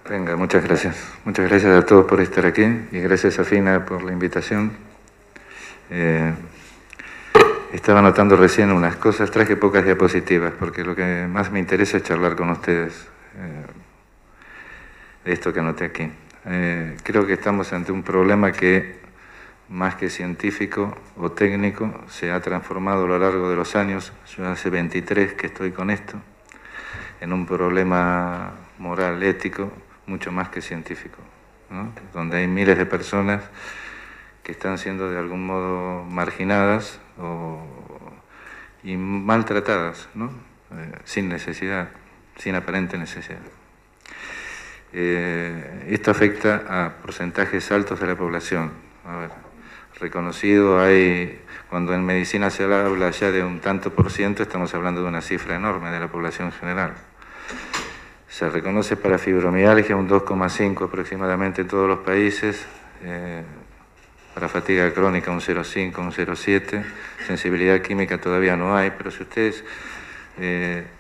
Venga, muchas gracias. Muchas gracias a todos por estar aquí y gracias a Fina por la invitación. Estaba notando recién unas cosas, traje pocas diapositivas porque lo que más me interesa es charlar con ustedes de esto que anoté aquí. Creo que estamos ante un problema que, más que científico o técnico, se ha transformado a lo largo de los años. Yo hace 23 que estoy con esto, en un problema moral, ético, mucho más que científico, ¿no? Donde hay miles de personas que están siendo de algún modo marginadas y maltratadas, ¿no? Sin necesidad, sin aparente necesidad. Esto afecta a porcentajes altos de la población. A ver, reconocido hay, cuando en medicina se habla ya de un tanto por ciento, estamos hablando de una cifra enorme de la población general. Se reconoce para fibromialgia un 2,5 aproximadamente en todos los países, para fatiga crónica un 0,5, un 0,7, sensibilidad química todavía no hay, pero si ustedes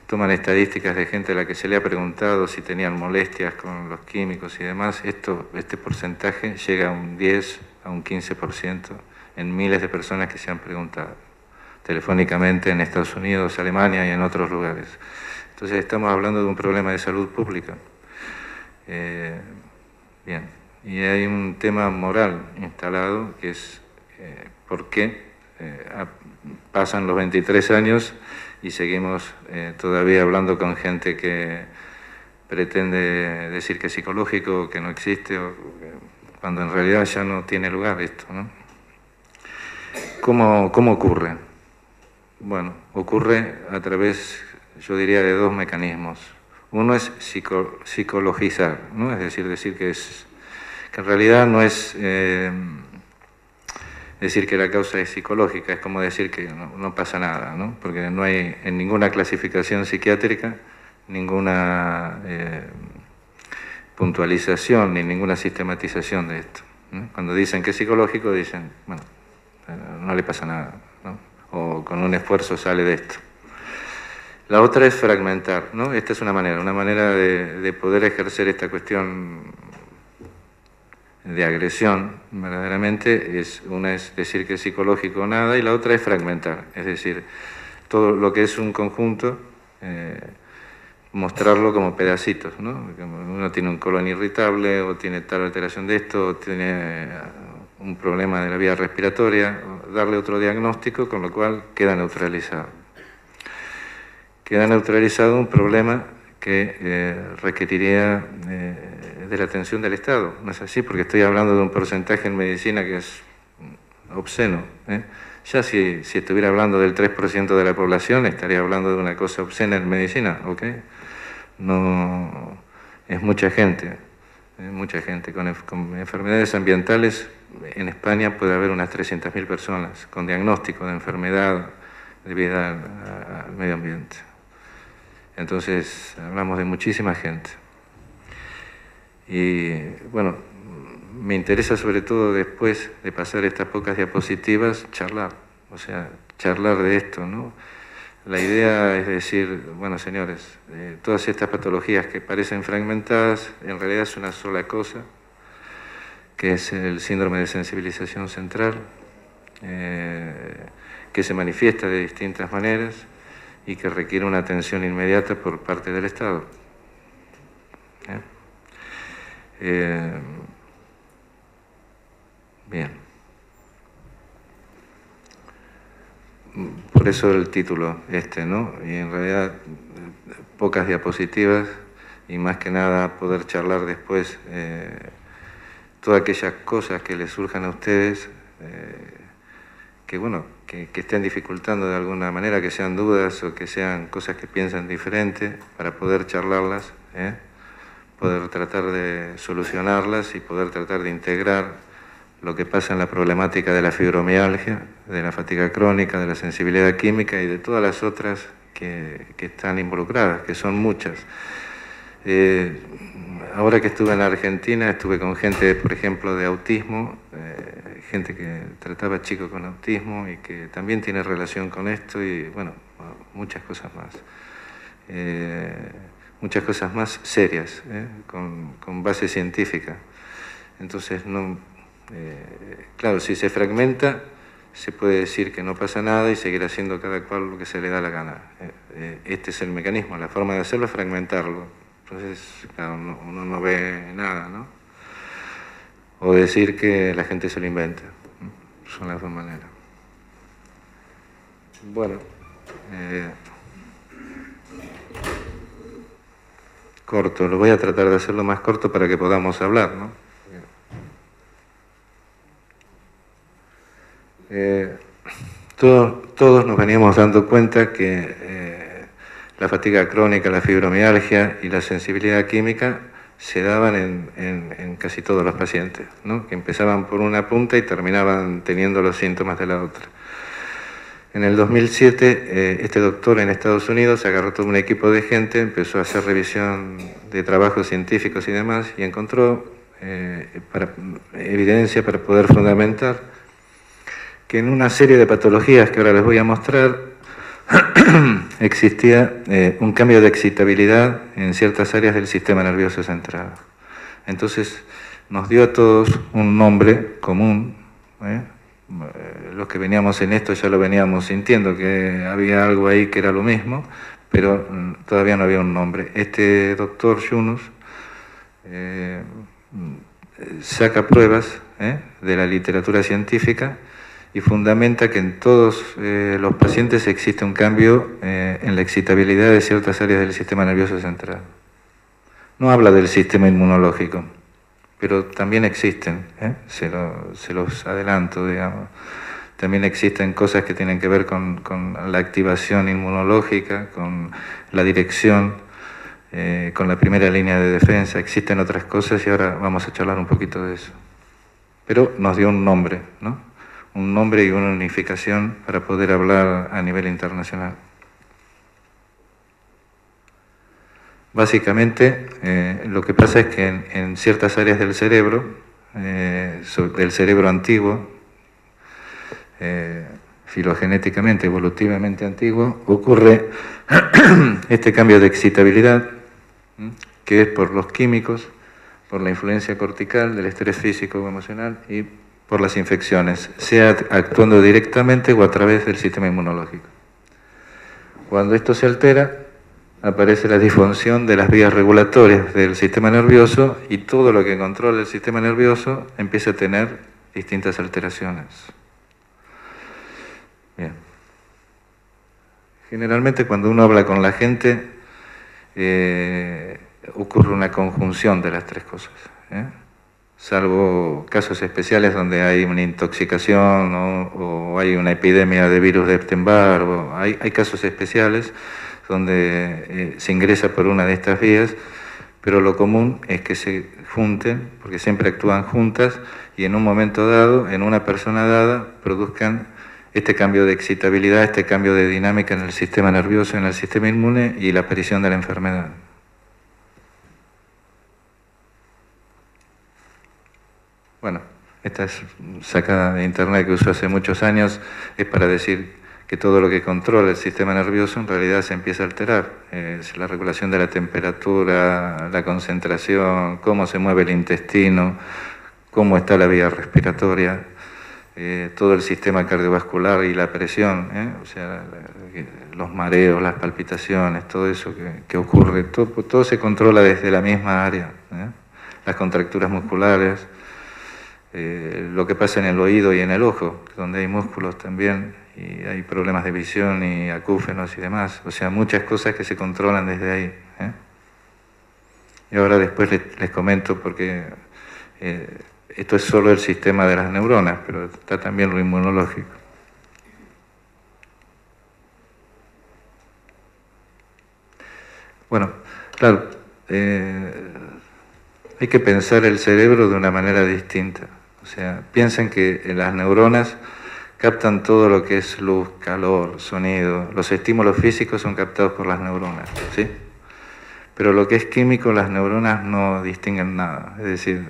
toman estadísticas de gente a la que se le ha preguntado si tenían molestias con los químicos y demás, este porcentaje llega a un 10, a un 15% en miles de personas que se han preguntado telefónicamente en Estados Unidos, Alemania y en otros lugares. Entonces estamos hablando de un problema de salud pública. Bien, y hay un tema moral instalado que es por qué pasan los 23 años y seguimos todavía hablando con gente que pretende decir que es psicológico, que no existe, cuando en realidad ya no tiene lugar esto, ¿no? ¿Cómo ocurre? Bueno, ocurre a través, yo diría, de dos mecanismos. Uno es psicologizar, ¿no? Es decir que en realidad no es decir que la causa es psicológica, es como decir que no pasa nada, ¿no? Porque no hay en ninguna clasificación psiquiátrica ninguna puntualización ni ninguna sistematización de esto, ¿no? Cuando dicen que es psicológico, dicen, bueno, no le pasa nada, ¿no? O con un esfuerzo sale de esto. La otra es fragmentar, ¿no? Esta es una manera de poder ejercer esta cuestión de agresión, verdaderamente. Una es decir que es psicológico o nada, y la otra es fragmentar, es decir, todo lo que es un conjunto, mostrarlo como pedacitos, ¿no? Uno tiene un colon irritable, o tiene tal alteración de esto, o tiene un problema de la vía respiratoria, darle otro diagnóstico, con lo cual queda neutralizado. Queda neutralizado un problema que requeriría de la atención del Estado. No es así, porque estoy hablando de un porcentaje en medicina que es obsceno, ¿eh? Ya si estuviera hablando del 3% de la población, estaría hablando de una cosa obscena en medicina, ¿ok? No, es mucha gente con enfermedades ambientales. En España puede haber unas 300.000 personas con diagnóstico de enfermedad debida al medio ambiente. Entonces, hablamos de muchísima gente. Y, bueno, me interesa sobre todo después de pasar estas pocas diapositivas, charlar de esto, ¿no? La idea es decir, bueno, señores, todas estas patologías que parecen fragmentadas, en realidad es una sola cosa, que es el síndrome de sensibilización central, que se manifiesta de distintas maneras y que requiere una atención inmediata por parte del Estado. Bien. Por eso el título ¿no? Y en realidad pocas diapositivas y más que nada poder charlar después todas aquellas cosas que les surjan a ustedes, que estén dificultando de alguna manera, que sean dudas o que sean cosas que piensan diferente, para poder charlarlas, poder tratar de solucionarlas y poder tratar de integrar lo que pasa en la problemática de la fibromialgia, de la fatiga crónica, de la sensibilidad química y de todas las otras que están involucradas, que son muchas. Ahora que estuve en la Argentina, estuve con gente, por ejemplo, de autismo, gente que trataba chicos con autismo y que también tiene relación con esto y, bueno, muchas cosas más. muchas cosas más serias, con base científica. Entonces, no, claro, si se fragmenta, se puede decir que no pasa nada y seguir haciendo cada cual lo que se le da la gana. Este es el mecanismo, la forma de hacerlo es fragmentarlo. Entonces, claro, uno no ve nada, ¿no? O decir que la gente se lo inventa. Son las dos maneras. Bueno, corto, lo voy a tratar de hacerlo más corto para que podamos hablar, ¿no? Todos nos veníamos dando cuenta que la fatiga crónica, la fibromialgia y la sensibilidad química se daban en casi todos los pacientes, ¿no? Que empezaban por una punta y terminaban teniendo los síntomas de la otra. En el 2007, este doctor en Estados Unidos agarró todo un equipo de gente, empezó a hacer revisión de trabajos científicos y demás, y encontró evidencia para poder fundamentar que en una serie de patologías que ahora les voy a mostrar existía un cambio de excitabilidad en ciertas áreas del sistema nervioso central. Entonces nos dio a todos un nombre común. Los que veníamos en esto ya lo veníamos sintiendo, que había algo ahí que era lo mismo, pero todavía no había un nombre. Este doctor Yunus saca pruebas de la literatura científica y fundamenta que en todos los pacientes existe un cambio en la excitabilidad de ciertas áreas del sistema nervioso central. No habla del sistema inmunológico, pero también existen, se los adelanto, digamos. También existen cosas que tienen que ver con la activación inmunológica, con la dirección, con la primera línea de defensa. Existen otras cosas y ahora vamos a charlar un poquito de eso. Pero nos dio un nombre, ¿no? Un nombre y una unificación para poder hablar a nivel internacional. Básicamente, lo que pasa es que en ciertas áreas del cerebro antiguo, filogenéticamente, evolutivamente antiguo, ocurre este cambio de excitabilidad, que es por los químicos, por la influencia cortical, del estrés físico o emocional y por las infecciones, sea actuando directamente o a través del sistema inmunológico. Cuando esto se altera, aparece la disfunción de las vías regulatorias del sistema nervioso y todo lo que controla el sistema nervioso empieza a tener distintas alteraciones. Bien. Generalmente cuando uno habla con la gente, ocurre una conjunción de las tres cosas, salvo casos especiales donde hay una intoxicación o hay una epidemia de virus de Epstein-Barr, hay casos especiales donde se ingresa por una de estas vías, pero lo común es que se junten, porque siempre actúan juntas, y en un momento dado, en una persona dada, produzcan este cambio de excitabilidad, este cambio de dinámica en el sistema nervioso, en el sistema inmune y la aparición de la enfermedad. Bueno, esta es sacada de internet que uso hace muchos años, es para decir que todo lo que controla el sistema nervioso en realidad se empieza a alterar. Es la regulación de la temperatura, la concentración, cómo se mueve el intestino, cómo está la vía respiratoria, todo el sistema cardiovascular y la presión, o sea, los mareos, las palpitaciones, todo eso que ocurre, todo se controla desde la misma área, las contracturas musculares, lo que pasa en el oído y en el ojo, donde hay músculos también, y hay problemas de visión y acúfenos y demás, o sea, muchas cosas que se controlan desde ahí. Y ahora después les comento porque esto es solo el sistema de las neuronas, pero está también lo inmunológico. Bueno, claro, hay que pensar el cerebro de una manera distinta. O sea, piensen que las neuronas captan todo lo que es luz, calor, sonido. Los estímulos físicos son captados por las neuronas, ¿sí? Pero lo que es químico, las neuronas no distinguen nada. Es decir,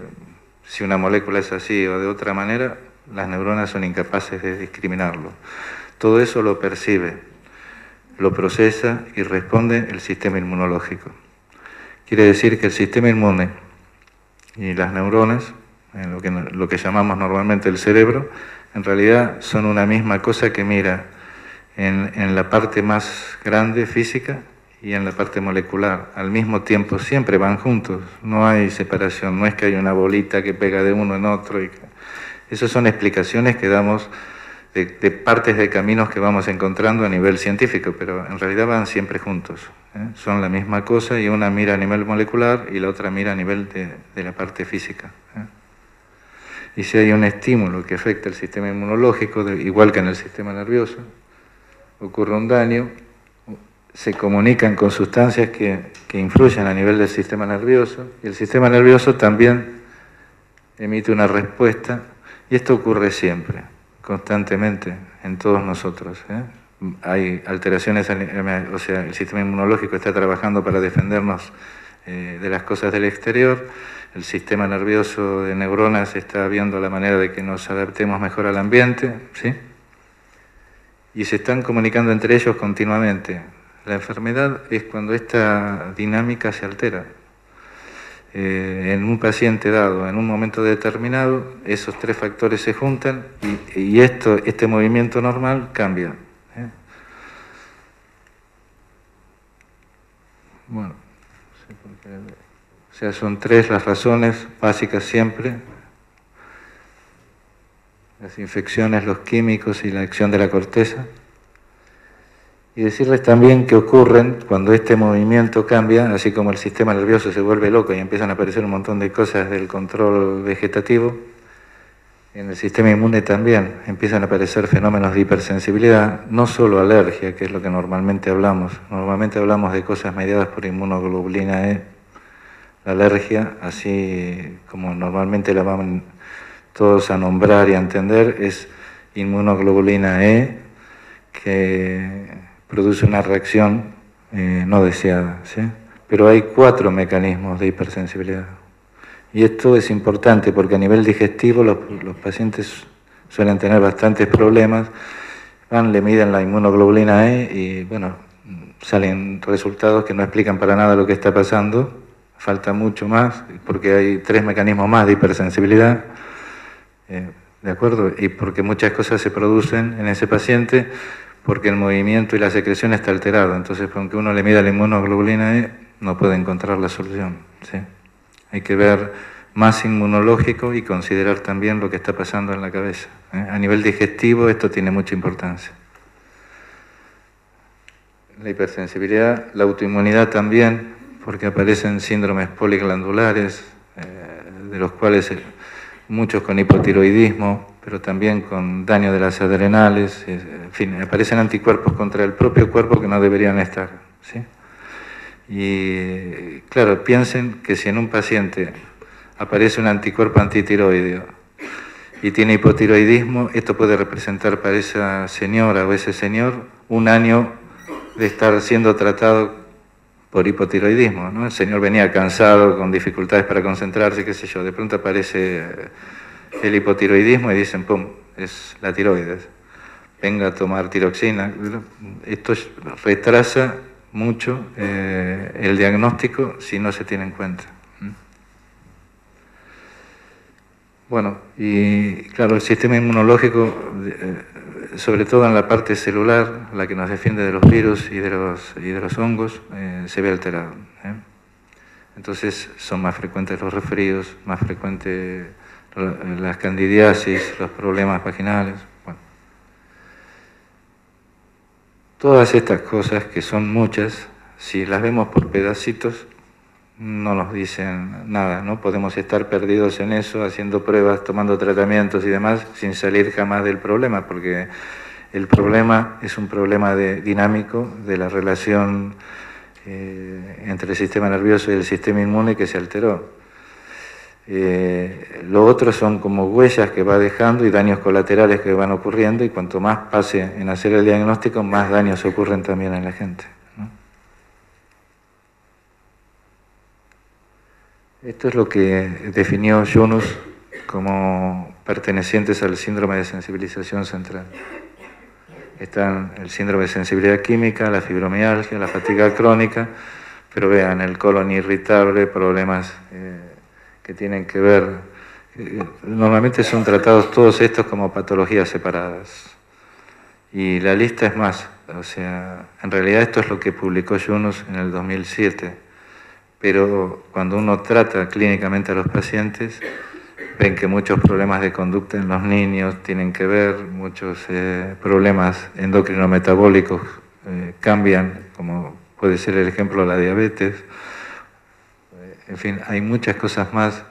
si una molécula es así o de otra manera, las neuronas son incapaces de discriminarlo. Todo eso lo percibe, lo procesa y responde el sistema inmunológico. Quiere decir que el sistema inmune y las neuronas, lo que llamamos normalmente el cerebro, en realidad son una misma cosa que mira en la parte más grande física y en la parte molecular. Al mismo tiempo siempre van juntos, no hay separación, no es que hay una bolita que pega de uno en otro. Esas son explicaciones que damos de partes de caminos que vamos encontrando a nivel científico, pero en realidad van siempre juntos. Son la misma cosa y una mira a nivel molecular y la otra mira a nivel de la parte física. Y si hay un estímulo que afecta el sistema inmunológico, igual que en el sistema nervioso, ocurre un daño, se comunican con sustancias que influyen a nivel del sistema nervioso, y el sistema nervioso también emite una respuesta, y esto ocurre siempre, constantemente, en todos nosotros. Hay alteraciones, o sea, el sistema inmunológico está trabajando para defendernos de las cosas del exterior, el sistema nervioso de neuronas está viendo la manera de que nos adaptemos mejor al ambiente, ¿sí? Y se están comunicando entre ellos continuamente. La enfermedad es cuando esta dinámica se altera. En un paciente dado, en un momento determinado, esos tres factores se juntan y este movimiento normal cambia. Bueno, no sé por qué. O sea, son tres las razones básicas siempre: las infecciones, los químicos y la acción de la corteza. Y decirles también que ocurren cuando este movimiento cambia, así como el sistema nervioso se vuelve loco y empiezan a aparecer un montón de cosas del control vegetativo, en el sistema inmune también empiezan a aparecer fenómenos de hipersensibilidad, no solo alergia, que es lo que normalmente hablamos. Normalmente hablamos de cosas mediadas por inmunoglobulina E. La alergia, así como normalmente la van todos a nombrar y a entender, es inmunoglobulina E, que produce una reacción no deseada, ¿sí? Pero hay 4 mecanismos de hipersensibilidad. Y esto es importante porque a nivel digestivo los pacientes suelen tener bastantes problemas. Le miden la inmunoglobulina E y, bueno, salen resultados que no explican para nada lo que está pasando. Falta mucho más porque hay 3 mecanismos más de hipersensibilidad. ¿De acuerdo? Y porque muchas cosas se producen en ese paciente porque el movimiento y la secreción está alterado. Entonces, aunque uno le mida la inmunoglobulina E, no puede encontrar la solución, ¿sí? Hay que ver más inmunológico y considerar también lo que está pasando en la cabeza. A nivel digestivo esto tiene mucha importancia. La hipersensibilidad, la autoinmunidad también, porque aparecen síndromes poliglandulares, de los cuales muchos con hipotiroidismo, pero también con daño de las adrenales, en fin, aparecen anticuerpos contra el propio cuerpo que no deberían estar, ¿sí? Y claro, piensen que si en un paciente aparece un anticuerpo antitiroideo y tiene hipotiroidismo, esto puede representar para esa señora o ese señor un año de estar siendo tratado por hipotiroidismo, ¿no? El señor venía cansado, con dificultades para concentrarse, qué sé yo, de pronto aparece el hipotiroidismo y dicen, pum, es la tiroides, venga a tomar tiroxina. Esto retrasa mucho el diagnóstico si no se tiene en cuenta. Bueno, y claro, el sistema inmunológico, sobre todo en la parte celular, la que nos defiende de los virus y de los hongos, se ve alterado. Entonces son más frecuentes los resfríos, más frecuentes las candidiasis, los problemas vaginales. Bueno. Todas estas cosas, que son muchas, si las vemos por pedacitos, no nos dicen nada, ¿no? Podemos estar perdidos en eso, haciendo pruebas, tomando tratamientos y demás, sin salir jamás del problema, porque el problema es un problema dinámico de la relación entre el sistema nervioso y el sistema inmune que se alteró. Lo otro son como huellas que va dejando y daños colaterales que van ocurriendo, y cuanto más pase en hacer el diagnóstico, más daños ocurren también en la gente, ¿no? Esto es lo que definió Yunus como pertenecientes al síndrome de sensibilización central. Están el síndrome de sensibilidad química, la fibromialgia, la fatiga crónica, Pero vean, el colon irritable, problemas que tienen que ver, normalmente son tratados todos estos como patologías separadas. Y la lista es más, o sea, en realidad esto es lo que publicó Yunus en el 2007, pero cuando uno trata clínicamente a los pacientes, ven que muchos problemas de conducta en los niños tienen que ver, muchos problemas endocrino-metabólicos cambian, como puede ser el ejemplo de la diabetes. En fin, hay muchas cosas más,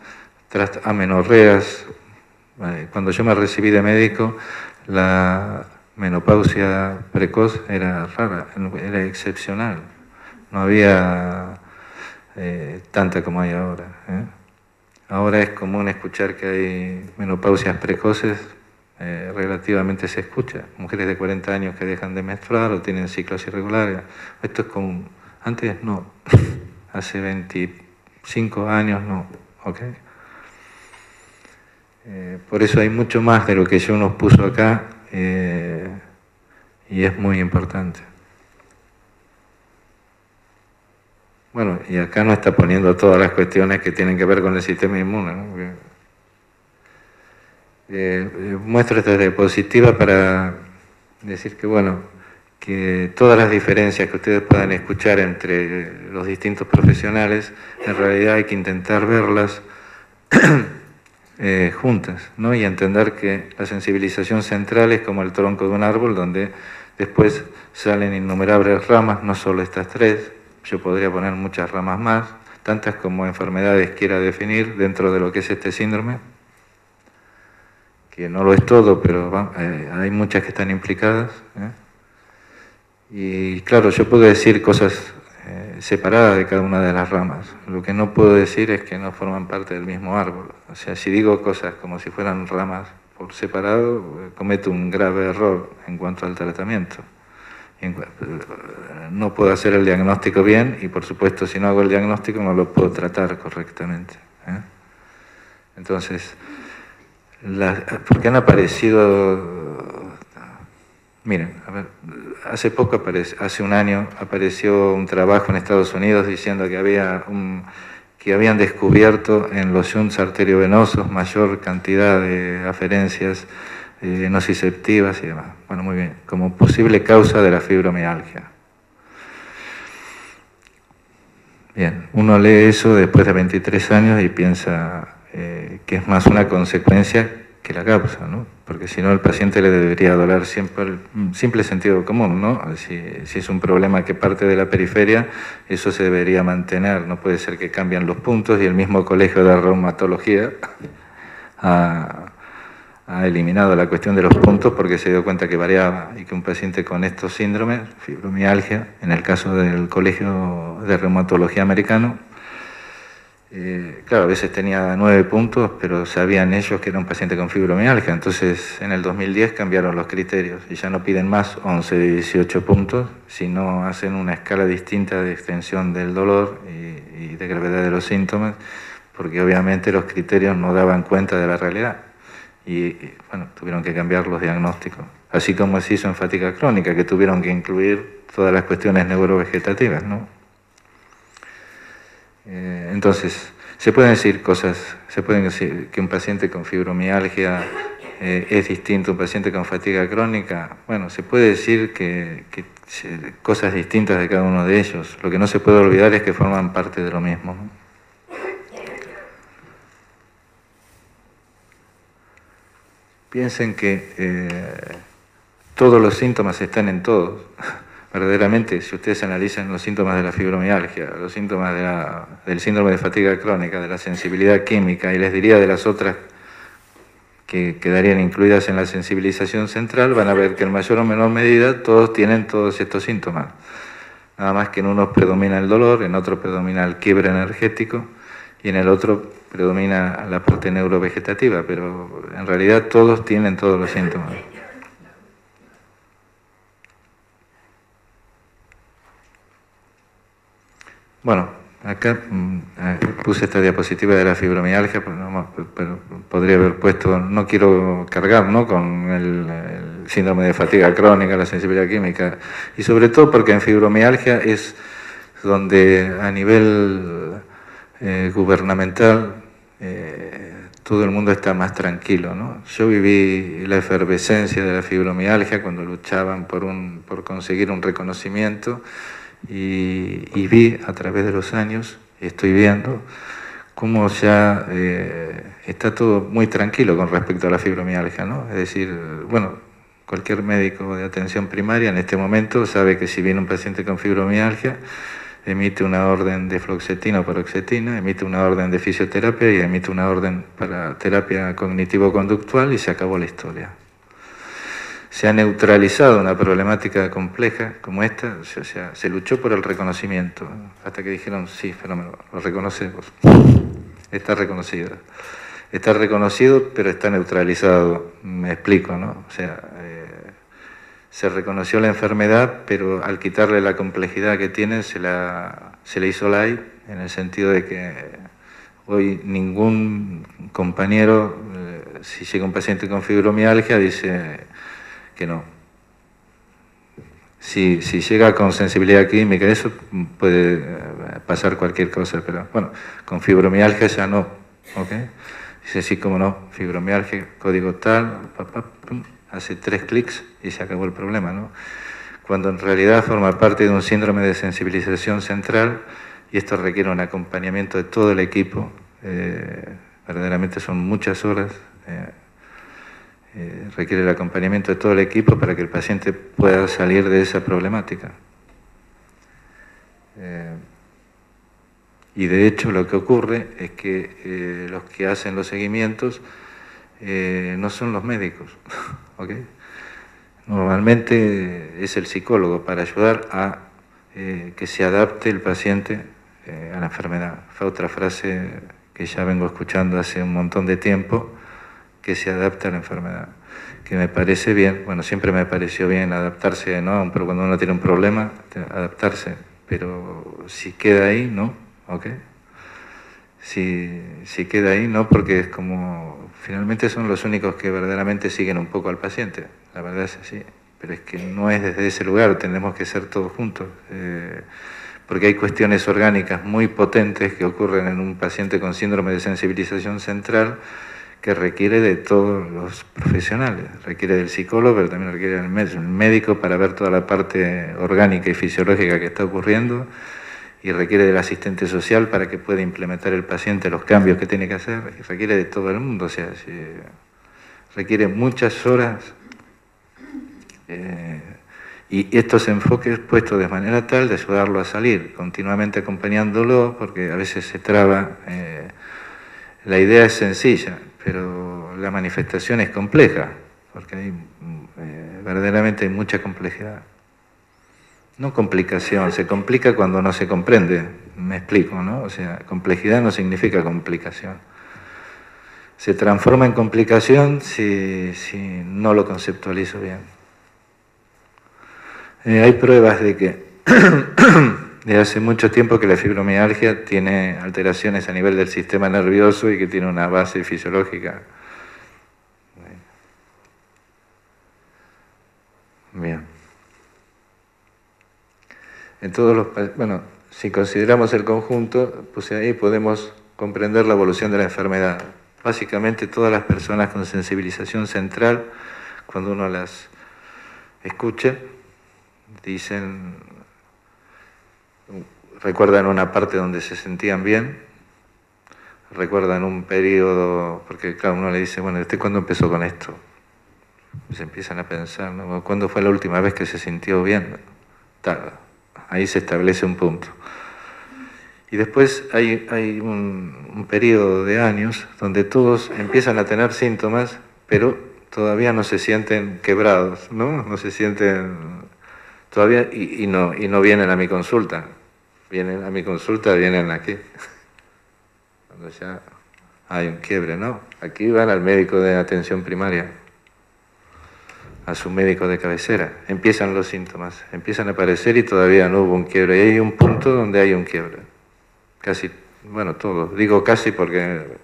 amenorreas. Cuando yo me recibí de médico, la menopausia precoz era rara, era excepcional. No había tanta como hay ahora. Ahora es común escuchar que hay menopausias precoces, relativamente se escucha. Mujeres de 40 años que dejan de menstruar o tienen ciclos irregulares. Esto es común. Antes no. Hace 25 años no. ¿Okay? Por eso hay mucho más de lo que yo nos puso acá y es muy importante. Bueno, y acá no está poniendo todas las cuestiones que tienen que ver con el sistema inmune, ¿no? Muestro esta diapositiva para decir que, bueno, que todas las diferencias que ustedes puedan escuchar entre los distintos profesionales, en realidad hay que intentar verlas juntas, ¿no? Y entender que la sensibilización central es como el tronco de un árbol donde después salen innumerables ramas, no solo estas tres. Yo podría poner muchas ramas más, tantas como enfermedades quiera definir dentro de lo que es este síndrome, que no lo es todo, pero hay muchas que están implicadas. Y claro, yo puedo decir cosas separadas de cada una de las ramas. Lo que no puedo decir es que no forman parte del mismo árbol. O sea, si digo cosas como si fueran ramas por separado, cometo un grave error en cuanto al tratamiento. No puedo hacer el diagnóstico bien y, por supuesto, si no hago el diagnóstico no lo puedo tratar correctamente. Entonces, porque han aparecido... Miren, a ver, hace poco, hace un año, apareció un trabajo en Estados Unidos diciendo que habían descubierto en los shunts arteriovenosos mayor cantidad de aferencias nociceptivas y demás. Bueno, muy bien, como posible causa de la fibromialgia. Bien, uno lee eso después de 23 años y piensa que es más una consecuencia que la causa, ¿no? Porque si no, el paciente le debería doler siempre el simple sentido común, ¿no? Si es un problema que parte de la periferia, eso se debería mantener. No puede ser que cambien los puntos y el mismo colegio de reumatología ha eliminado la cuestión de los puntos porque se dio cuenta que variaba y que un paciente con estos síndromes, fibromialgia, en el caso del Colegio de Reumatología americano, claro, a veces tenía 9 puntos, pero sabían ellos que era un paciente con fibromialgia. Entonces, en el 2010 cambiaron los criterios y ya no piden más 11 de 18 puntos, sino hacen una escala distinta de extensión del dolor y de gravedad de los síntomas, porque obviamente los criterios no daban cuenta de la realidad. Y bueno, tuvieron que cambiar los diagnósticos. Así como se hizo en fatiga crónica, que tuvieron que incluir todas las cuestiones neurovegetativas, ¿no? Entonces, se pueden decir cosas, se pueden decir que un paciente con fibromialgia es distinto a un paciente con fatiga crónica. Bueno, se puede decir que cosas distintas de cada uno de ellos. Lo que no se puede olvidar es que forman parte de lo mismo, ¿no? Piensen que todos los síntomas están en todos. Verdaderamente, si ustedes analizan los síntomas de la fibromialgia, los síntomas del síndrome de fatiga crónica, de la sensibilidad química, y les diría de las otras que quedarían incluidas en la sensibilización central, van a ver que en mayor o menor medida todos tienen todos estos síntomas. Nada más que en unos predomina el dolor, en otro predomina el quiebre energético, y en el otro predomina la parte neurovegetativa, pero en realidad todos tienen todos los síntomas. Bueno, acá puse esta diapositiva de la fibromialgia, pero podría haber puesto, no quiero cargar, ¿no?, con el síndrome de fatiga crónica, la sensibilidad química, y sobre todo porque en fibromialgia donde a nivel gubernamental todo el mundo está más tranquilo, ¿no? Yo viví la efervescencia de la fibromialgia cuando luchaban por conseguir un reconocimiento y vi a través de los años, estoy viendo, cómo ya está todo muy tranquilo con respecto a la fibromialgia, ¿no? Es decir, bueno, cualquier médico de atención primaria en este momento sabe que si viene un paciente con fibromialgia, emite una orden de fluoxetina o paroxetina, emite una orden de fisioterapia y emite una orden para terapia cognitivo-conductual y se acabó la historia. Se ha neutralizado una problemática compleja como esta, o sea, se luchó por el reconocimiento, hasta que dijeron, sí, fenómeno, lo reconocemos, está reconocido. Está reconocido, pero está neutralizado, me explico, ¿no? O sea, se reconoció la enfermedad, pero al quitarle la complejidad que tiene, se le hizo light, en el sentido de que hoy ningún compañero, si llega un paciente con fibromialgia, dice que no. Si llega con sensibilidad química, eso puede pasar cualquier cosa, pero bueno, con fibromialgia ya no, ¿ok? Dice, sí, como no, fibromialgia, código tal, hace 3 clics y se acabó el problema, ¿no? Cuando en realidad forma parte de un síndrome de sensibilización central y esto requiere un acompañamiento de todo el equipo, verdaderamente son muchas horas, requiere el acompañamiento de todo el equipo para que el paciente pueda salir de esa problemática. Y de hecho lo que ocurre es que los que hacen los seguimientos no son los médicos, ¿ok? Normalmente es el psicólogo para ayudar a que se adapte el paciente a la enfermedad. Fue otra frase que ya vengo escuchando hace un montón de tiempo, que se adapte a la enfermedad, que me parece bien, bueno, siempre me pareció bien adaptarse, ¿no? Pero cuando uno tiene un problema, adaptarse, pero si queda ahí, ¿no? ¿Ok? Si queda ahí, no, porque es como, finalmente son los únicos que verdaderamente siguen un poco al paciente, la verdad es así, pero es que no es desde ese lugar, tenemos que ser todos juntos, porque hay cuestiones orgánicas muy potentes que ocurren en un paciente con síndrome de sensibilización central que requiere de todos los profesionales, requiere del psicólogo, pero también requiere del médico para ver toda la parte orgánica y fisiológica que está ocurriendo, y requiere del asistente social para que pueda implementar el paciente los cambios que tiene que hacer, y requiere de todo el mundo, o sea, requiere muchas horas y estos enfoques puestos de manera tal de ayudarlo a salir, continuamente acompañándolo, porque a veces se traba. La idea es sencilla, pero la manifestación es compleja, porque hay, verdaderamente hay mucha complejidad. No complicación, se complica cuando no se comprende, me explico, ¿no? O sea, complejidad no significa complicación. Se transforma en complicación si no lo conceptualizo bien. Hay pruebas de que de hace mucho tiempo que la fibromialgia tiene alteraciones a nivel del sistema nervioso y que tiene una base fisiológica. Bien. En todos los, bueno, si consideramos el conjunto, pues ahí podemos comprender la evolución de la enfermedad. Básicamente todas las personas con sensibilización central, cuando uno las escucha, dicen, recuerdan una parte donde se sentían bien, recuerdan un periodo, porque claro, uno le dice, bueno, ¿usted cuándo empezó con esto? Pues empiezan a pensar, ¿no? ¿Cuándo fue la última vez que se sintió bien? Tal. Ahí se establece un punto. Y después hay un periodo de años donde todos empiezan a tener síntomas, pero todavía no se sienten quebrados, ¿no? No se sienten todavía y no vienen a mi consulta. Vienen a mi consulta, vienen aquí. Cuando ya hay un quiebre, ¿no? Aquí van al médico de atención primaria, a su médico de cabecera. Empiezan los síntomas, empiezan a aparecer y todavía no hubo un quiebre. Y hay un punto donde hay un quiebre. Casi, bueno, todos. Digo casi porque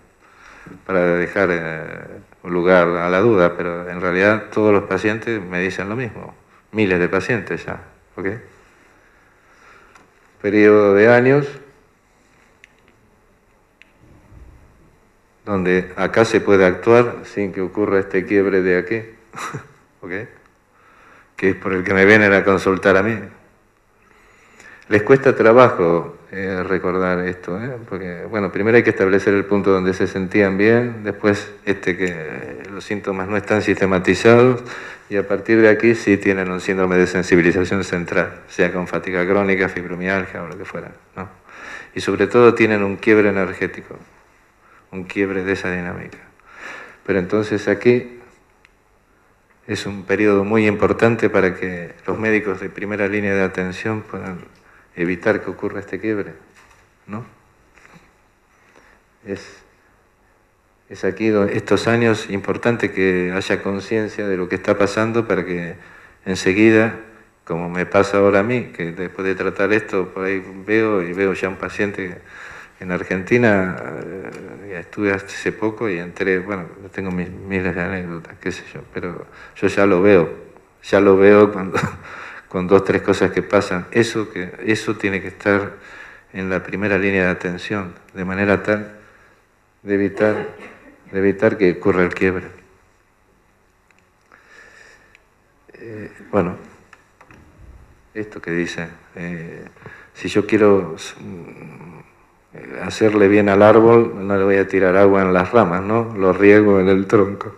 para dejar un lugar a la duda, pero en realidad todos los pacientes me dicen lo mismo. Miles de pacientes ya, ¿ok? periodo de años donde acá se puede actuar sin que ocurra este quiebre de aquí, ¿ok? Que es por el que me vienen a consultar a mí. Les cuesta trabajo recordar esto, porque, bueno, primero hay que establecer el punto donde se sentían bien, después que los síntomas no están sistematizados, y a partir de aquí sí tienen un síndrome de sensibilización central, sea con fatiga crónica, fibromialgia o lo que fuera, ¿no? Y sobre todo tienen un quiebre energético, un quiebre de esa dinámica. Pero entonces aquí es un periodo muy importante para que los médicos de primera línea de atención puedan evitar que ocurra este quiebre, ¿no? Es aquí, estos años, importante que haya conciencia de lo que está pasando para que enseguida, como me pasa ahora a mí, que después de tratar esto, por ahí veo ya un paciente en Argentina, estuve hace poco y entré, bueno, tengo miles de anécdotas, qué sé yo, pero yo ya lo veo cuando, con 2 o 3 cosas que pasan. Eso tiene que estar en la primera línea de atención, de manera tal de evitar que ocurra el quiebre. Bueno, esto que dice, si yo quiero hacerle bien al árbol, no le voy a tirar agua en las ramas, ¿no? Lo riego en el tronco.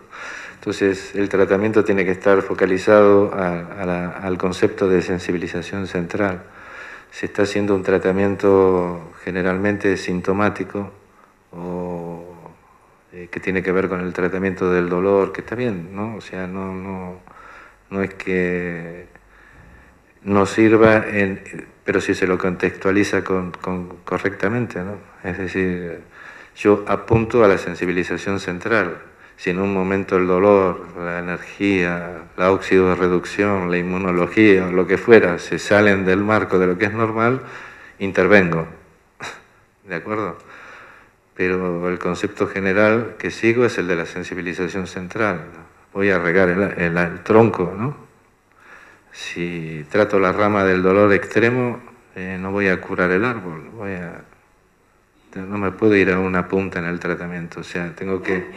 Entonces, el tratamiento tiene que estar focalizado al concepto de sensibilización central. Se está haciendo un tratamiento generalmente sintomático o que tiene que ver con el tratamiento del dolor, que está bien, ¿no? O sea, no es que no sirva, pero si se lo contextualiza correctamente, ¿no? Es decir, yo apunto a la sensibilización central. Si en un momento el dolor, la energía, la oxidorreducción, la inmunología o lo que fuera se salen del marco de lo que es normal, intervengo. ¿De acuerdo? Pero el concepto general que sigo es el de la sensibilización central. Voy a regar el tronco, ¿no? Si trato la rama del dolor extremo, no voy a curar el árbol, no me puedo ir a una punta en el tratamiento, o sea, tengo que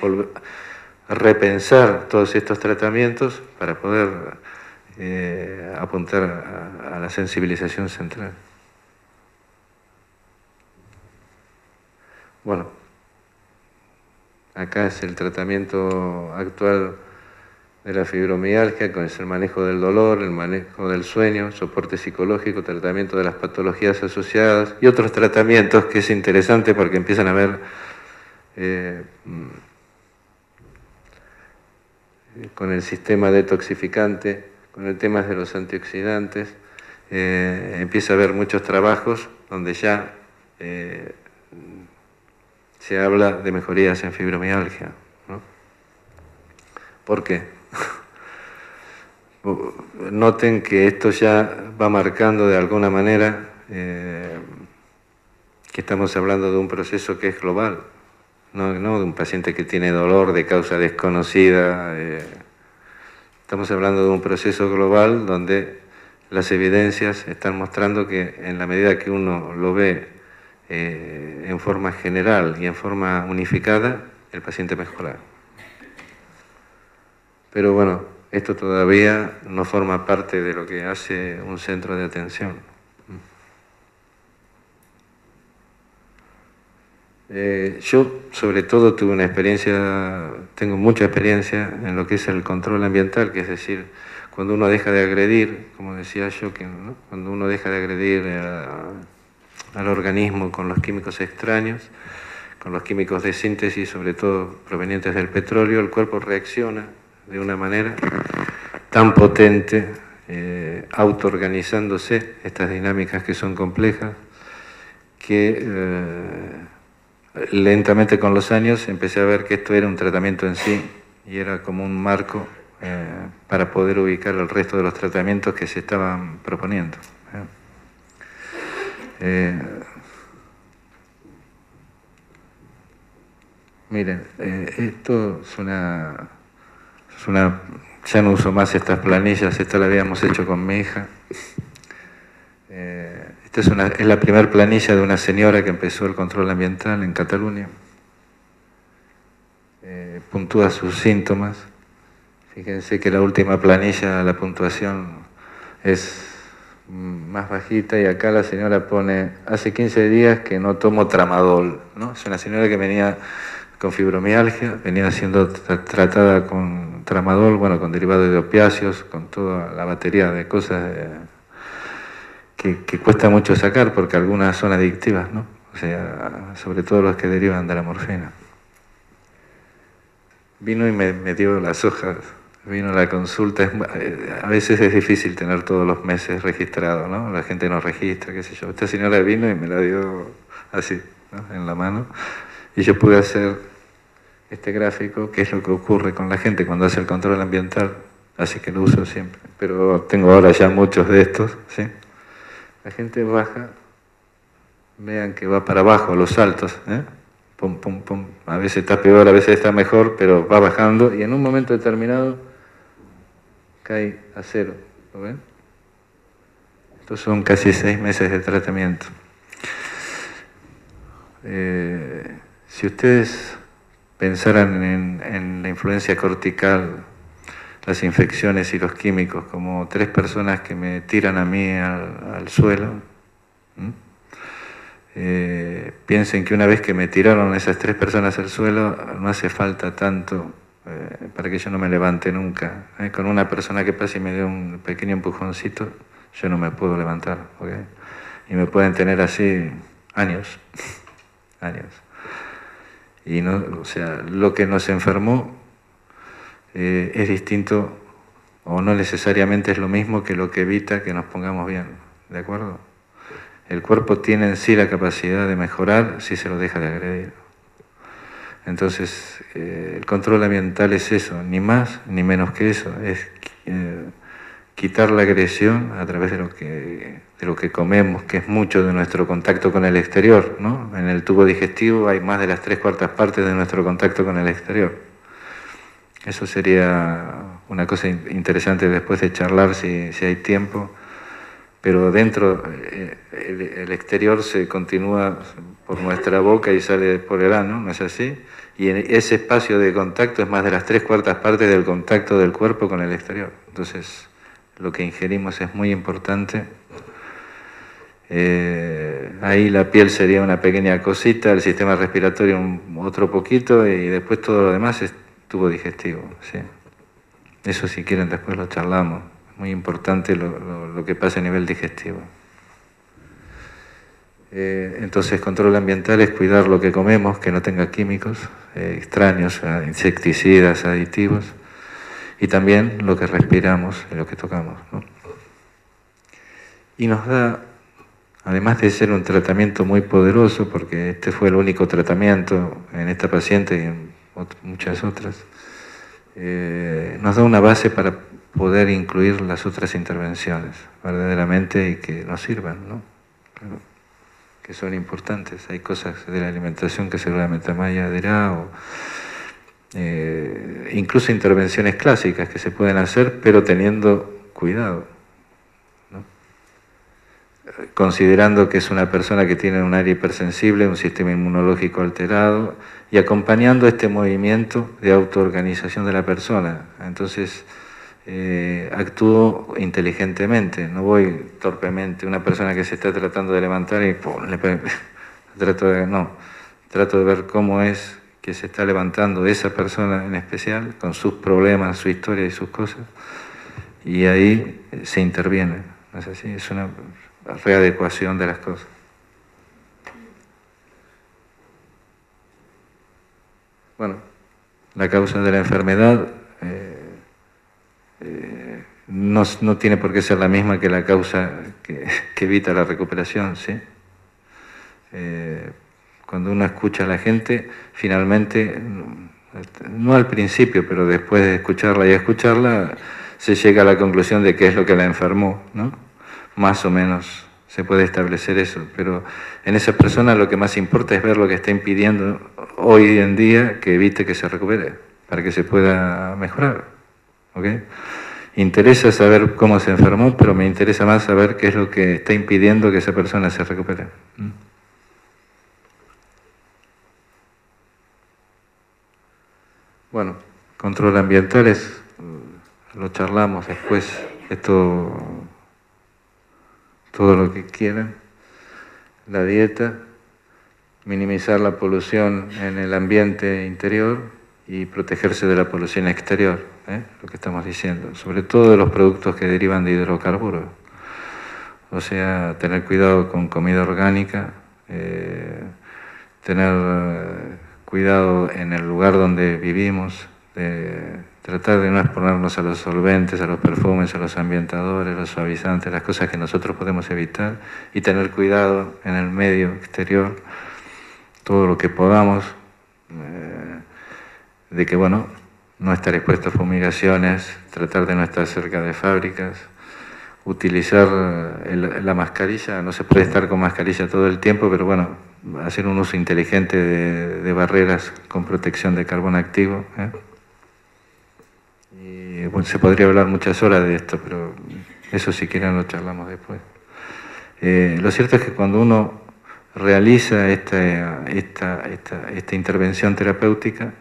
repensar todos estos tratamientos para poder apuntar a la sensibilización central. Bueno, acá es el tratamiento actual de la fibromialgia, con el manejo del dolor, el manejo del sueño, soporte psicológico, tratamiento de las patologías asociadas y otros tratamientos que es interesante porque empiezan a ver con el sistema detoxificante, con el tema de los antioxidantes, empieza a haber muchos trabajos donde ya se habla de mejorías en fibromialgia, ¿no? ¿Por qué? Noten que esto ya va marcando de alguna manera que estamos hablando de un proceso que es global, no de un paciente que tiene dolor de causa desconocida. Estamos hablando de un proceso global donde las evidencias están mostrando que en la medida que uno lo ve en forma general y en forma unificada, el paciente mejora. Pero bueno, esto todavía no forma parte de lo que hace un centro de atención. Yo, sobre todo, tengo mucha experiencia en lo que es el control ambiental, que es decir, cuando uno deja de agredir, como decía yo, ¿no? Cuando uno deja de agredir al organismo con los químicos extraños, con los químicos de síntesis, sobre todo provenientes del petróleo, el cuerpo reacciona de una manera tan potente, autoorganizándose, estas dinámicas que son complejas, que lentamente con los años empecé a ver que esto era un tratamiento en sí y era como un marco para poder ubicar el resto de los tratamientos que se estaban proponiendo. Miren, esto es una... Ya no uso más estas planillas, esta la habíamos hecho con mi hija. Esta Esta es la primera planilla de una señora que empezó el control ambiental en Cataluña. Puntúa sus síntomas. Fíjense que la última planilla, la puntuación es más bajita, y acá la señora pone: hace 15 días que no tomo tramadol, ¿no? Es una señora que venía con fibromialgia, venía siendo tratada con tramadol, bueno, con derivados de opiáceos, con toda la batería de cosas que cuesta mucho sacar porque algunas son adictivas, ¿no? O sea, sobre todo los que derivan de la morfina. Vino y me dio las hojas, vino a la consulta. A veces es difícil tener todos los meses registrados, ¿no? La gente no registra, qué sé yo. Esta señora vino y me la dio así, ¿no? En la mano, y yo pude hacer este gráfico, que es lo que ocurre con la gente cuando hace el control ambiental, así que lo uso siempre. Pero tengo ahora ya muchos de estos, ¿sí? La gente baja, vean que va para abajo, los saltos, ¿eh? Pum, pum, pum. A veces está peor, a veces está mejor, pero va bajando y en un momento determinado cae a cero. ¿Lo ven? Estos son casi 6 meses de tratamiento. Si ustedes pensaran en la influencia cortical, las infecciones y los químicos como 3 personas que me tiran a mí al suelo, piensen que una vez que me tiraron esas 3 personas al suelo, no hace falta tanto para que yo no me levante nunca. Con una persona que pasa y me dé un pequeño empujoncito, yo no me puedo levantar, ¿okay? Y me pueden tener así años, años. Y no, o sea, lo que nos enfermó es distinto, o no necesariamente es lo mismo que lo que evita que nos pongamos bien, ¿de acuerdo? El cuerpo tiene en sí la capacidad de mejorar si se lo deja de agredir. Entonces, el control ambiental es eso, ni más ni menos que eso, es quitar la agresión a través de lo que comemos, que es mucho de nuestro contacto con el exterior, ¿no? En el tubo digestivo hay más de las 3/4 partes de nuestro contacto con el exterior. Eso sería una cosa interesante después de charlar si hay tiempo, pero dentro, el exterior se continúa por nuestra boca y sale por el ano, ¿no es así? Y en ese espacio de contacto es más de las 3/4 partes del contacto del cuerpo con el exterior. Entonces, lo que ingerimos es muy importante. Ahí la piel sería una pequeña cosita, el sistema respiratorio otro poquito, y después todo lo demás es tubo digestivo, ¿sí? Eso, si quieren, después lo charlamos. Muy importante lo que pasa a nivel digestivo. Entonces, control ambiental es cuidar lo que comemos, que no tenga químicos extraños, insecticidas, aditivos, y también lo que respiramos y lo que tocamos, ¿no? Y nos da, además de ser un tratamiento muy poderoso, porque este fue el único tratamiento en esta paciente y en muchas otras, nos da una base para poder incluir las otras intervenciones verdaderamente y que nos sirvan, ¿no? Claro, que son importantes. Hay cosas de la alimentación que seguramente Maya dirá, o incluso intervenciones clásicas que se pueden hacer, pero teniendo cuidado, ¿no? Considerando que es una persona que tiene un área hipersensible, un sistema inmunológico alterado, y acompañando este movimiento de autoorganización de la persona. Entonces, actúo inteligentemente, no voy torpemente. Una persona que se está tratando de levantar y ¡pum!, trato de ver cómo es que se está levantando esa persona en especial, con sus problemas, su historia y sus cosas, y ahí se interviene, ¿no es así? Es una readecuación de las cosas. Bueno, la causa de la enfermedad no tiene por qué ser la misma que la causa que evita la recuperación, ¿sí? Cuando uno escucha a la gente, finalmente, no al principio, pero después de escucharla, se llega a la conclusión de qué es lo que la enfermó, ¿no? Más o menos se puede establecer eso, pero en esa persona lo que más importa es ver lo que está impidiendo hoy en día que evite que se recupere, para que se pueda mejorar, ¿ok? interesa saber cómo se enfermó, pero me interesa más saber qué es lo que está impidiendo que esa persona se recupere. Bueno, control ambiental lo charlamos después, todo lo que quieran. La dieta, minimizar la polución en el ambiente interior y protegerse de la polución exterior, lo que estamos diciendo, sobre todo de los productos que derivan de hidrocarburos. O sea, tener cuidado con comida orgánica, tener cuidado en el lugar donde vivimos, tratar de no exponernos a los solventes, a los perfumes, a los ambientadores, a los suavizantes, las cosas que nosotros podemos evitar, y tener cuidado en el medio exterior, todo lo que podamos, de que, bueno, no estar expuesto a fumigaciones, tratar de no estar cerca de fábricas, utilizar la mascarilla, no se puede estar con mascarilla todo el tiempo, pero bueno, hacer un uso inteligente de barreras con protección de carbono activo. Y bueno, se podría hablar muchas horas de esto, pero eso si quieren lo charlamos después. Lo cierto es que cuando uno realiza esta intervención terapéutica,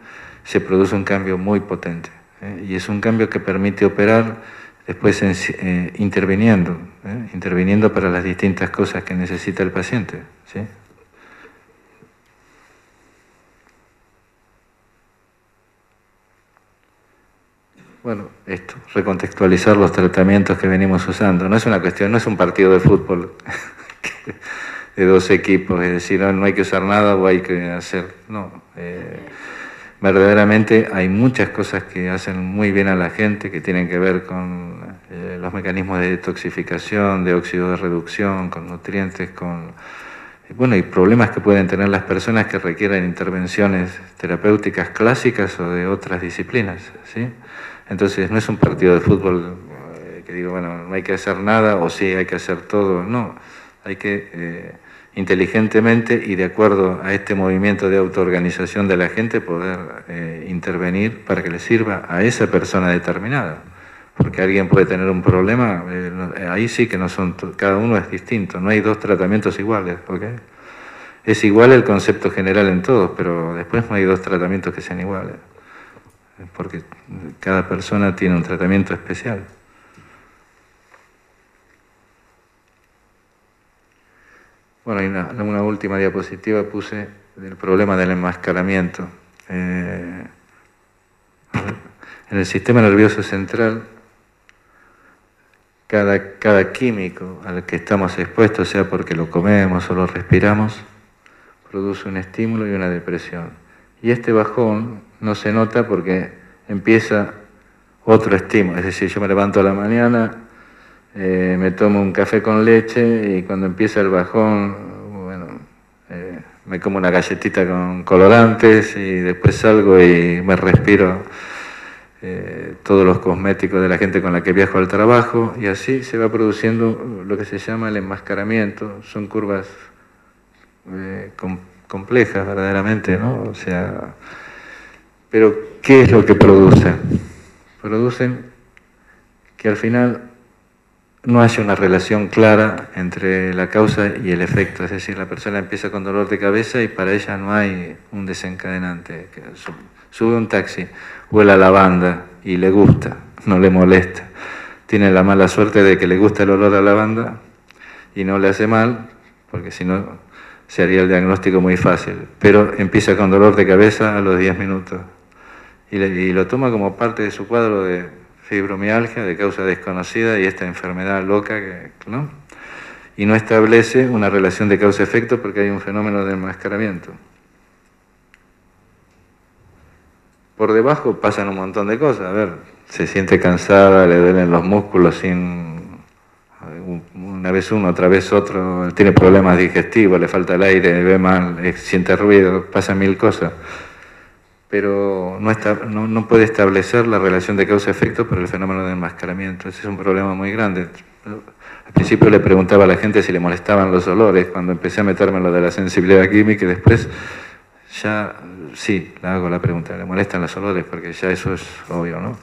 se produce un cambio muy potente, y es un cambio que permite operar después interviniendo para las distintas cosas que necesita el paciente, ¿sí? Bueno, recontextualizar los tratamientos que venimos usando. No es una cuestión, no es un partido de fútbol de dos equipos, es decir, no hay que usar nada o hay que hacer, no. Verdaderamente hay muchas cosas que hacen muy bien a la gente, que tienen que ver con los mecanismos de detoxificación, de óxido de reducción, con nutrientes, bueno, y problemas que pueden tener las personas que requieren intervenciones terapéuticas clásicas o de otras disciplinas, ¿sí? Entonces no es un partido de fútbol que digo, bueno, no hay que hacer nada o sí hay que hacer todo, no, hay que inteligentemente y de acuerdo a este movimiento de autoorganización de la gente poder intervenir para que le sirva a esa persona determinada. Porque alguien puede tener un problema, ahí sí que no son, cada uno es distinto, no hay dos tratamientos iguales, ¿ok? Es igual el concepto general en todos, pero después no hay dos tratamientos que sean iguales, porque cada persona tiene un tratamiento especial. Bueno, y una última diapositiva puse del problema del enmascaramiento. En el sistema nervioso central, cada químico al que estamos expuestos, sea porque lo comemos o lo respiramos, produce un estímulo y una depresión. Y este bajón no se nota porque empieza otro estímulo. Es decir, yo me levanto a la mañana, me tomo un café con leche y cuando empieza el bajón, bueno, me como una galletita con colorantes y después salgo y me respiro todos los cosméticos de la gente con la que viajo al trabajo, y así se va produciendo lo que se llama el enmascaramiento. Son curvas complejas verdaderamente, ¿no? O sea, pero ¿qué es lo que producen? Producen que al final no haya una relación clara entre la causa y el efecto, es decir, la persona empieza con dolor de cabeza y para ella no hay un desencadenante. Sube un taxi, huele a lavanda y le gusta, no le molesta. Tiene la mala suerte de que le gusta el olor a lavanda y no le hace mal, porque si no se haría el diagnóstico muy fácil. Pero empieza con dolor de cabeza a los 10 minutos y lo toma como parte de su cuadro de fibromialgia de causa desconocida y esta enfermedad loca, ¿no? Y no establece una relación de causa-efecto porque hay un fenómeno de enmascaramiento. Por debajo pasan un montón de cosas. A ver, se siente cansada, le duelen los músculos una vez uno, otra vez otro, tiene problemas digestivos, le falta el aire, ve mal, siente ruido, pasan mil cosas. Pero no puede establecer la relación de causa-efecto por el fenómeno de enmascaramiento. Ese es un problema muy grande. Al principio le preguntaba a la gente si le molestaban los olores, cuando empecé a meterme en lo de la sensibilidad química, y después ya sí, le hago la pregunta, ¿le molestan los olores? Porque ya eso es obvio, ¿no?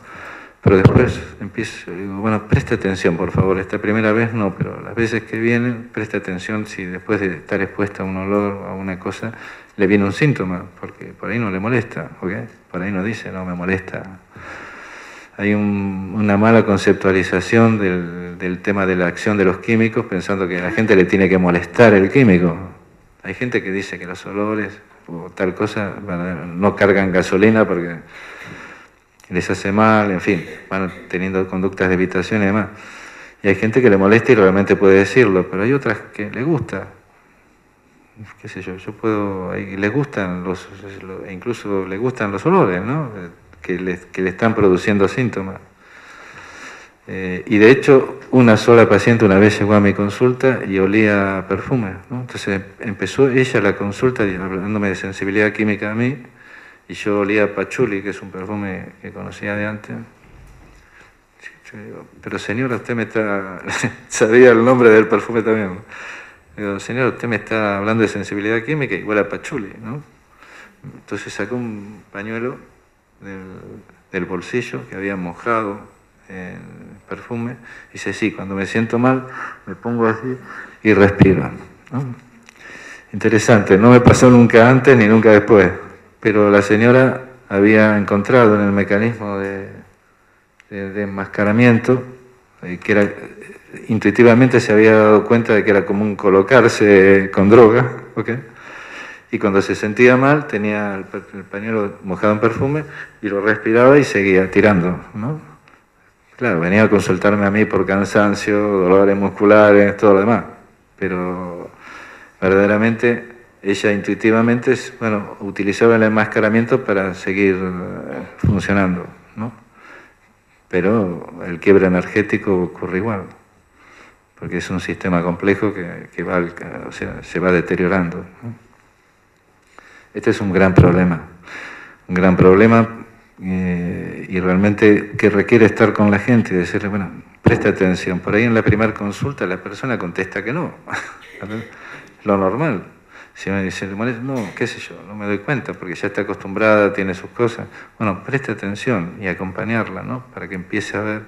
Pero después empiezo, digo, bueno, preste atención, por favor. Esta primera vez no, pero las veces que vienen, preste atención si después de estar expuesta a un olor, a una cosa, le viene un síntoma, porque por ahí no le molesta, ¿ok? Por ahí no dice, no me molesta. Hay una mala conceptualización del tema de la acción de los químicos, pensando que a la gente le tiene que molestar el químico. Hay gente que dice que los olores o tal cosa no cargan gasolina porque les hace mal, en fin, van teniendo conductas de evitación y demás. Y hay gente que le molesta y realmente puede decirlo, pero hay otras que les gusta. Qué sé yo puedo, les gustan incluso les gustan los olores, ¿no? Que le están produciendo síntomas. Y de hecho, una sola paciente una vez llegó a mi consulta y olía perfume, ¿no? Entonces empezó ella la consulta hablándome de sensibilidad química a mí, y yo olía pachuli, que es un perfume que conocía de antes. Yo digo, pero señora, usted me está... sabía el nombre del perfume también. Digo, señora, usted me está hablando de sensibilidad química y huele a pachuli, ¿no? Entonces sacó un pañuelo del bolsillo que había mojado en perfume y dice, sí, cuando me siento mal me pongo así y respiro, ¿no? Interesante, no me pasó nunca antes ni nunca después, pero la señora había encontrado en el mecanismo de enmascaramiento que era, intuitivamente se había dado cuenta de que era común colocarse con droga, ¿ok? Y cuando se sentía mal, tenía el pañuelo mojado en perfume y lo respiraba y seguía tirando, ¿no? Claro, venía a consultarme a mí por cansancio, dolores musculares, todo lo demás. Pero verdaderamente ella intuitivamente, bueno, utilizaba el enmascaramiento para seguir funcionando, ¿no? Pero el quiebre energético ocurre igual, porque es un sistema complejo que va, o sea, se va deteriorando, ¿no? Este es un gran problema y realmente que requiere estar con la gente y decirle, bueno, presta atención. Por ahí en la primera consulta la persona contesta que no, lo normal. Si me dice, no, qué sé yo, no me doy cuenta porque ya está acostumbrada, tiene sus cosas. Bueno, preste atención y acompañarla, ¿no? Para que empiece a ver,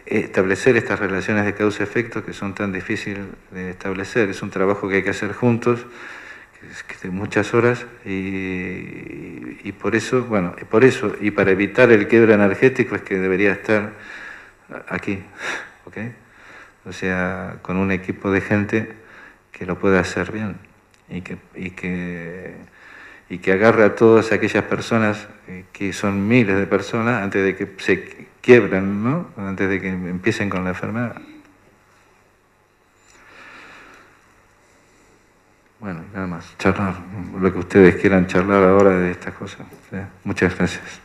establecer estas relaciones de causa-efecto que son tan difíciles de establecer. Es un trabajo que hay que hacer juntos, que de muchas horas, y por eso, bueno, y para evitar el quiebre energético es que debería estar aquí, ¿ok? O sea, con un equipo de gente que lo pueda hacer bien y que agarre a todas aquellas personas, que son miles de personas, antes de que se quiebran, ¿no? Antes de que empiecen con la enfermedad. Bueno, nada más, charlar, lo que ustedes quieran charlar ahora de estas cosas. ¿Sí? Muchas gracias.